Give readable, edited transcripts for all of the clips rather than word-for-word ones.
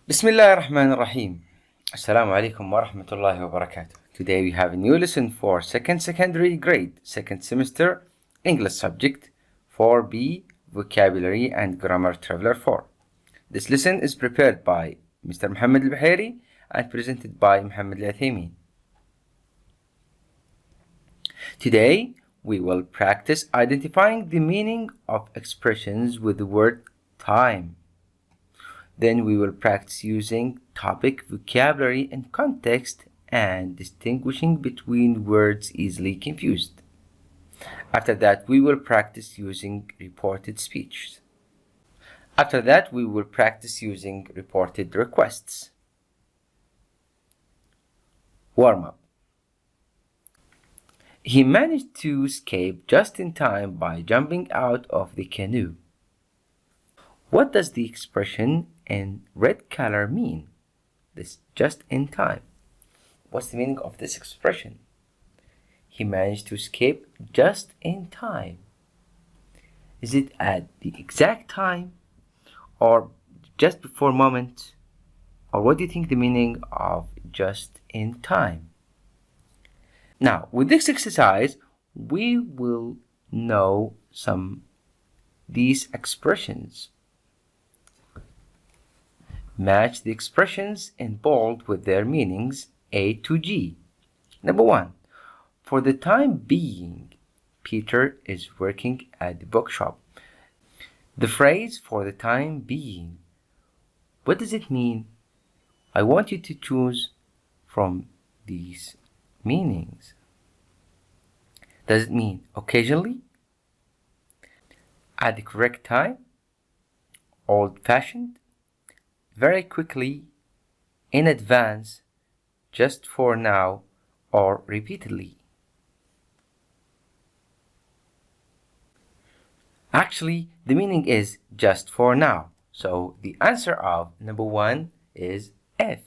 Bismillah ar-Rahman ar-Rahim. Assalamu alaikum wa rahmatullahi wa barakatuh. Today we have a new lesson for second secondary grade, second semester, English subject 4B, Vocabulary and Grammar Traveler 4. This lesson is prepared by Mr. Muhammad al-Bahiri and presented by Muhammad al-Athimi. Today we will practice identifying the meaning of expressions with the word time. Then we will practice using topic, vocabulary, and context and distinguishing between words easily confused. After that, we will practice using reported speech. After that, we will practice using reported requests. Warm-up. He managed to escape just in time by jumping out of the canoe. What does the expression in red color mean? This just in time. What's the meaning of this expression? He managed to escape just in time. Is it at the exact time or just before moment? Or what do you think the meaning of just in time? Now, with this exercise, we will know these expressions. Match the expressions in bold with their meanings A to G. Number 1. For the time being, Peter is working at the bookshop. The phrase for the time being, what does it mean? I want you to choose from these meanings. Does it mean occasionally? At the correct time? Old-fashioned? Very quickly, in advance, just for now, or repeatedly. Actually, the meaning is just for now. So the answer of number 1 is F.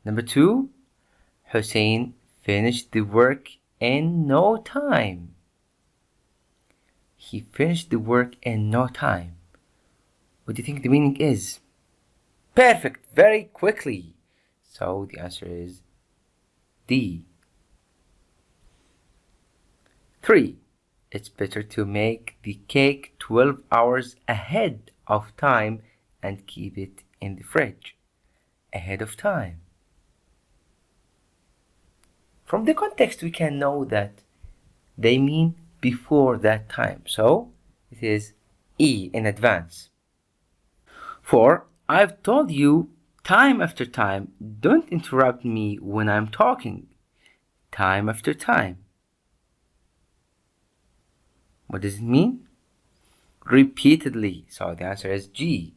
Number 2, Hussein finished the work in no time. He finished the work in no time. What do you think the meaning is? Perfect, very quickly. So the answer is D. 3. It's better to make the cake 12 hours ahead of time and keep it in the fridge. Ahead of time. From the context, we can know that they mean before that time. So it is E, in advance. 4. I've told you time after time, don't interrupt me when I'm talking. Time after time. What does it mean? Repeatedly. So the answer is G.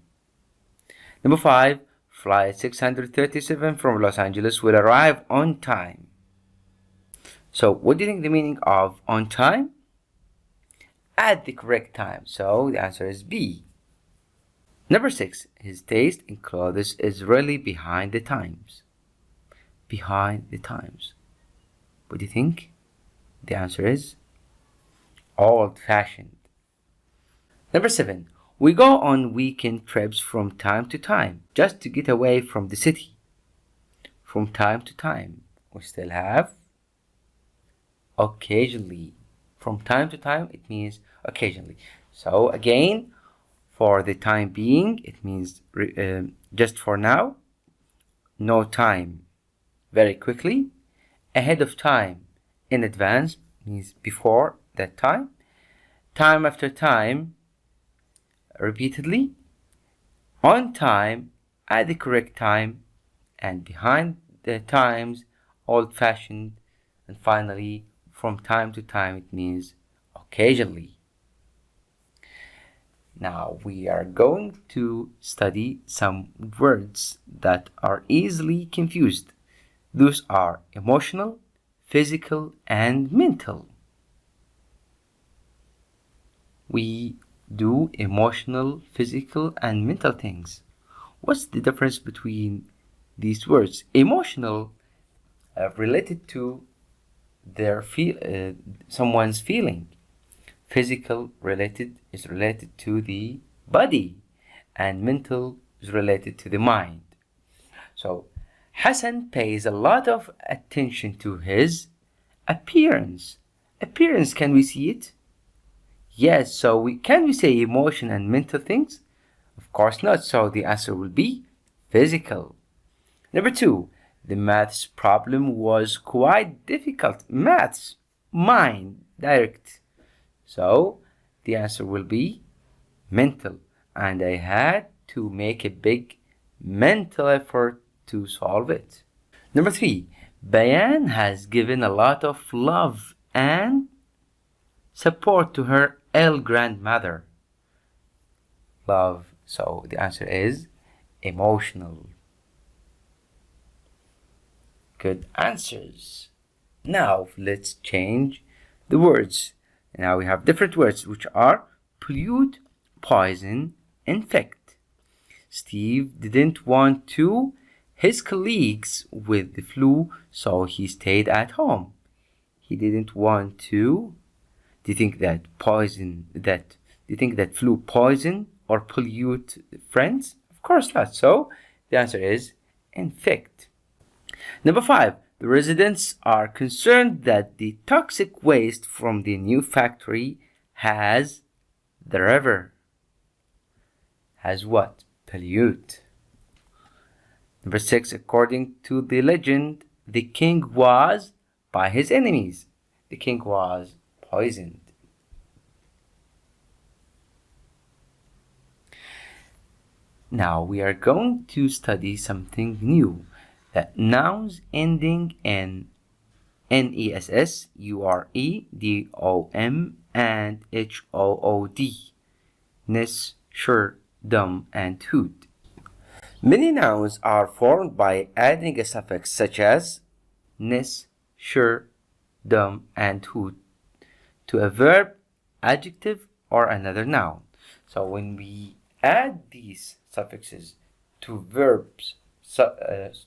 Number 5, flight 637 from Los Angeles will arrive on time. So what do you think the meaning of on time? At the correct time. So the answer is B. Number 6, his taste in clothes is really behind the times. Behind the times. What do you think? The answer is old-fashioned. Number 7, we go on weekend trips from time to time, just to get away from the city. From time to time. We still have occasionally. From time to time, it means occasionally. So again, for the time being, it means just for now. No time, very quickly. Ahead of time, in advance, means before that time. Time after time, repeatedly. On time, at the correct time. And behind the times, old-fashioned. And finally, from time to time, it means occasionally. Now we are going to study some words that are easily confused. Those are emotional, physical, and mental. We do emotional, physical, and mental things. What's the difference between these words? Emotional, related to someone's feeling. Physical is related to the body, and mental is related to the mind. So Hassan pays a lot of attention to his appearance. Appearance, can we see it? Yes, so can we say emotion and mental things? Of course not, so the answer will be physical. Number 2, the maths problem was quite difficult. Maths, mind, direct. So the answer will be mental, and I had to make a big mental effort to solve it. Number 3, Bayan has given a lot of love and support to her ill grandmother. Love, so the answer is emotional. Good answers. Now let's change the words. Now we have different words which are pollute, poison, infect. Steve didn't want his colleagues with the flu, so he stayed at home. He didn't want to. Do you think that flu poison or pollute friends? Of course not. So the answer is infect. Number 5, the residents are concerned that the toxic waste from the new factory has the river. Has what? Pollute. Number 6, according to the legend, the king was by his enemies. The king was poisoned. Now we are going to study something new. Nouns ending in NESS, URE, DOM, and HOOD. Nis, shur, dum, and hood. Many nouns are formed by adding a suffix such as nis, shur, dum, and hood to a verb, adjective, or another noun. So when we add these suffixes to verbs,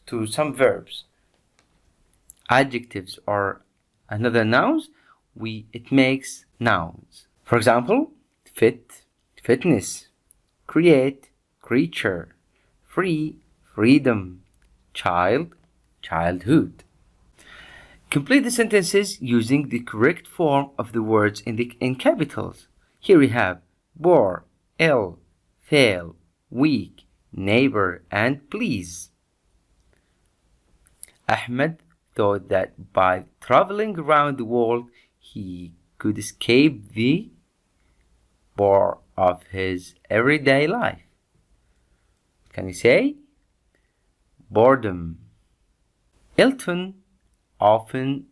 to some verbs, adjectives, or another nouns, it makes nouns. For example, fit, fitness, create, creature, free, freedom, child, childhood. Complete the sentences using the correct form of the words in capitals. Here we have bore, ill, fail, weak, neighbor, and please. Ahmed thought that by traveling around the world he could escape the bore of his everyday life. Can you say? Boredom. Elton often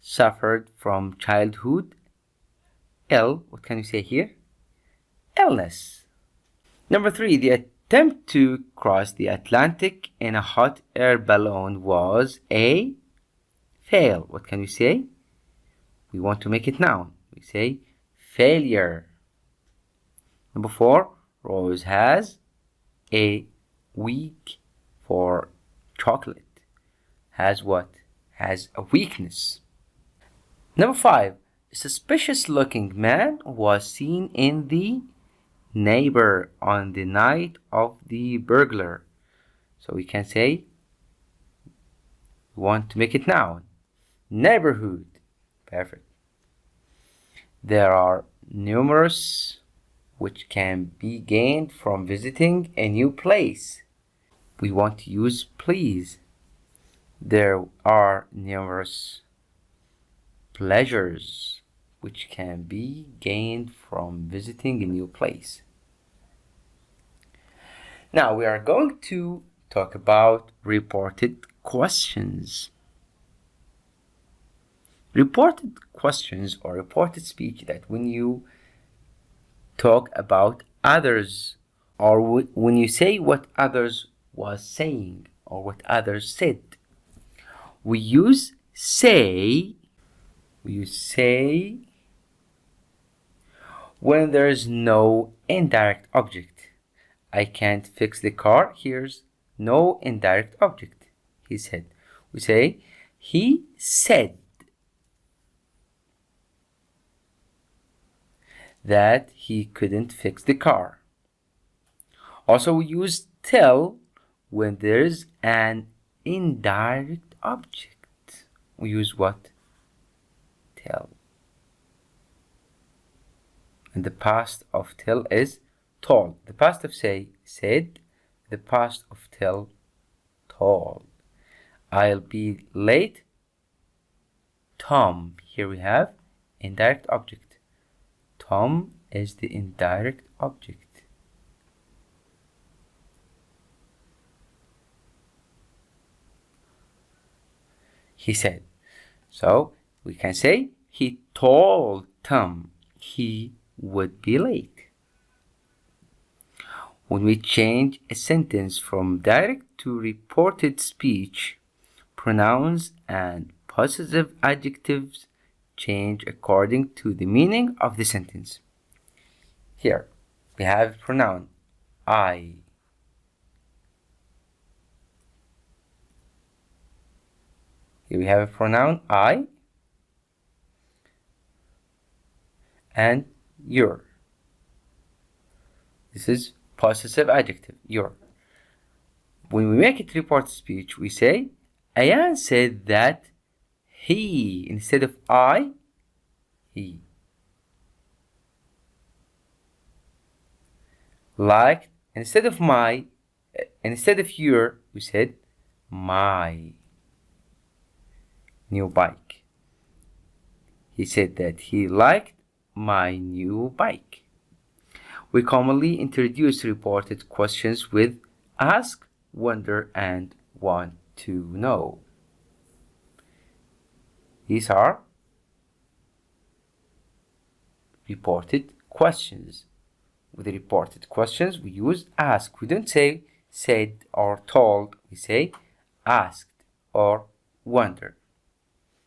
suffered from childhood what can you say here? Illness. Number 3, the attempt to cross the Atlantic in a hot air balloon was a fail. What can we say? We want to make it noun. We say failure. Number 4, Rose has a weak for chocolate. Has what? Has a weakness. Number 5, a suspicious looking man was seen in the neighbor on the night of the burglar. So we can say, we want to make it noun. Neighborhood. Perfect. There are numerous which can be gained from visiting a new place. We want to use please. There are numerous pleasures which can be gained from visiting a new place. Now we are going to talk about reported questions. Reported questions or reported speech, that when you talk about others, or when you say what others was saying or what others said, we use say. When there is no indirect object. I can't fix the car. Here's no indirect object. He said. We say he said that he couldn't fix the car. Also, we use tell when there's an indirect object. We use what? Tell. And the past of tell is told. The past of say, said. The past of tell, told. I'll be late. Tom. Here we have indirect object. Tom is the indirect object. He said. So we can say he told Tom he would be late. When we change a sentence from direct to reported speech, pronouns and possessive adjectives change according to the meaning of the sentence. Here we have pronoun I. Here we have a pronoun I and your. This is possessive adjective, your. When we make it report speech, we say Ayan said that he, instead of I, he. Like, instead of my, instead of your, we said my new bike. He said that he liked my new bike. We commonly introduce reported questions with ask, wonder, and want to know. These are reported questions. With the reported questions, we use ask. We don't say said or told. We say asked or wonder.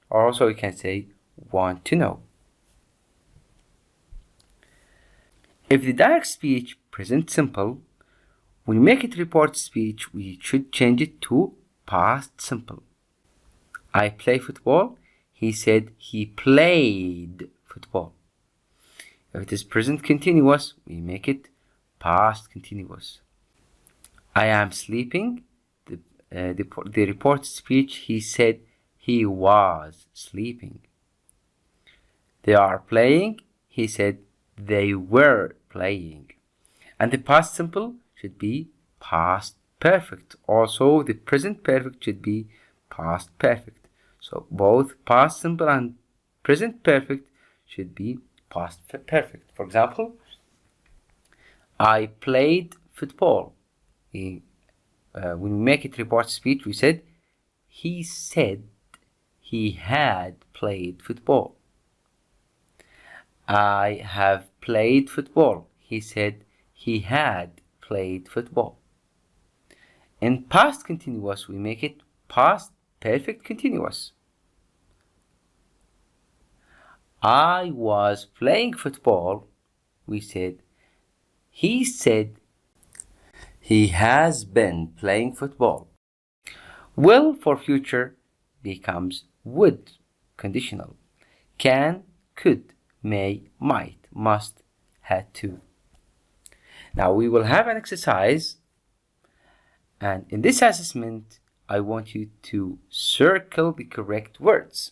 Or also we can say want to know. If the direct speech present simple, when we make it report speech, we should change it to past simple. I play football. He said he played football. If it is present continuous, we make it past continuous. I am sleeping. The report speech, he said he was sleeping. They are playing. He said they were playing. And the past simple should be past perfect. Also, the present perfect should be past perfect. So both past simple and present perfect should be past perfect. For example, I played football. When we make it report speech, we said he said he had played football. I have played football. He said he had played football. In past continuous, we make it past perfect continuous. I was playing football. We said he has been playing football. Will for future becomes would, conditional. Can, could, may, might, must, had to. Now we will have an exercise, and in this assessment I want you to circle the correct words.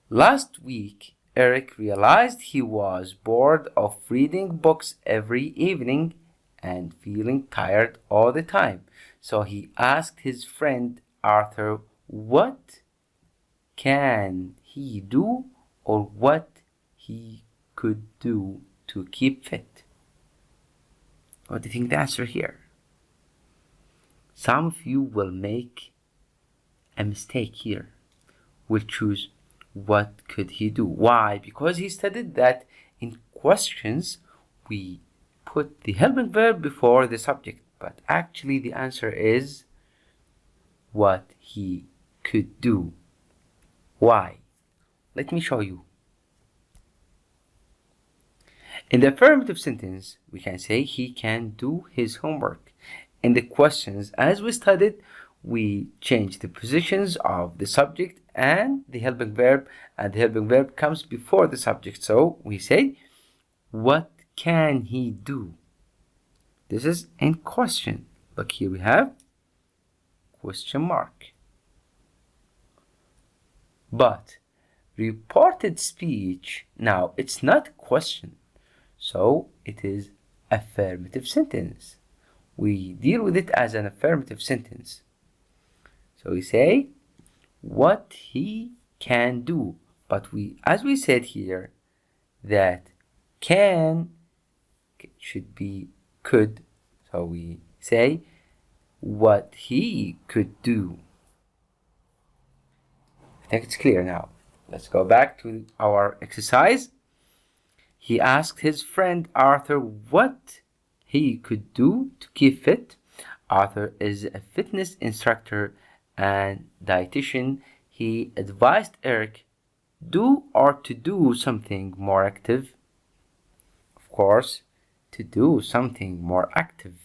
Last week Eric realized he was bored of reading books every evening and feeling tired all the time. So he asked his friend Arthur what can he do or what he could do to keep fit. What do you think the answer here? Some of you will make a mistake here. Will choose what could he do. Why? Because he studied that in questions we put the helping verb before the subject, but actually the answer is what he could do. Why? Let me show you. In the affirmative sentence, we can say he can do his homework. In the questions, as we studied, we change the positions of the subject and the helping verb, and the helping verb comes before the subject. So we say, what can he do? This is in question. Look, here we have question mark. But reported speech, now it's not question, so it is affirmative sentence. We deal with it as an affirmative sentence. So we say what he can do, but as we said here, that can should be could, so we say what he could do. I think it's clear now. Let's go back to our exercise. He asked his friend Arthur what he could do to keep fit. Arthur is a fitness instructor and dietitian. He advised Eric to do something more active. Of course, to do something more active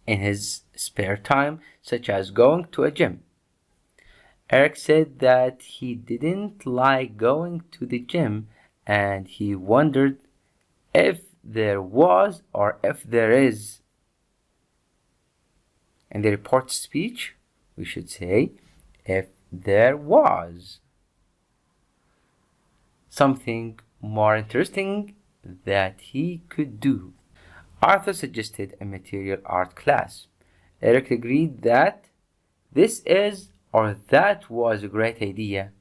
in his spare time, such as going to a gym. Eric said that he didn't like going to the gym and he wondered if there was or if there is. In the report speech, we should say if there was something more interesting that he could do. Arthur suggested a material art class. Eric agreed that this is or that was a great idea.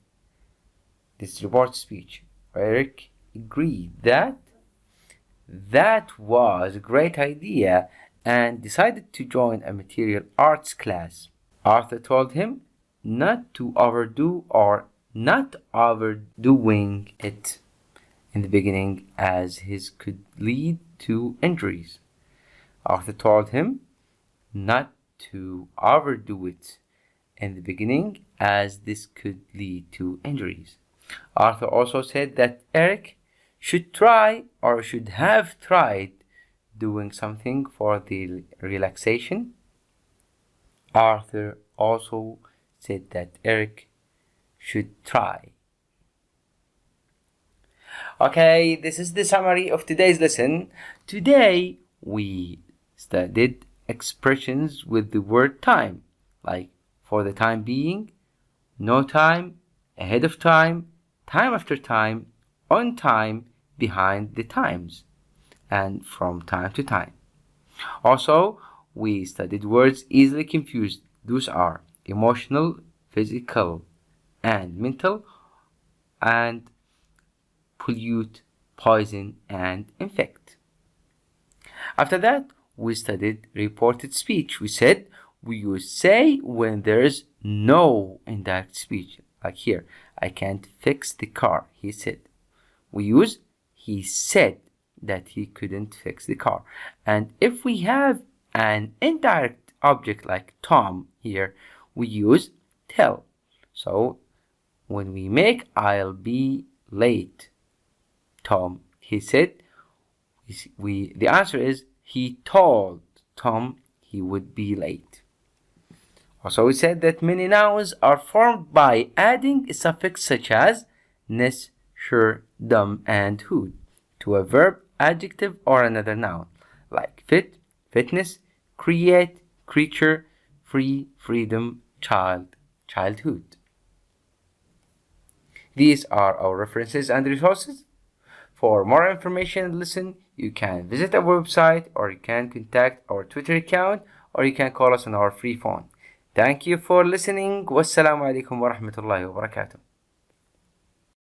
This report speech. Eric agreed that was a great idea and decided to join a material arts class. Arthur told him not to overdo or not overdoing it in the beginning as this could lead to injuries. Arthur told him not to overdo it in the beginning as this could lead to injuries. Arthur also said that Eric should try or should have tried doing something for the relaxation. Arthur also said that Eric should try. Okay, this is the summary of today's lesson. Today we studied expressions with the word time, like for the time being, no time, ahead of time, time after time, on time, behind the times, and from time to time. Also, we studied words easily confused. Those are emotional, physical, and mental, and pollute, poison, and infect. After that, we studied reported speech. We said we use say when there's no indirect speech. Like here, I can't fix the car, he said. We use he said that he couldn't fix the car. And if we have an indirect object like Tom here, we use tell. So when we make I'll be late, Tom, he said, the answer is he told Tom he would be late. Also, we said that many nouns are formed by adding a suffix such as ness, sure, dumb, and hood to a verb, adjective, or another noun, like fit, fitness, create, creature, free, freedom, child, childhood. These are our references and resources. For more information and listen, you can visit our website, or you can contact our Twitter account, or you can call us on our free phone. Thank you for listening. Wassalamu alaikum wa rahmatullahi wa barakatuh.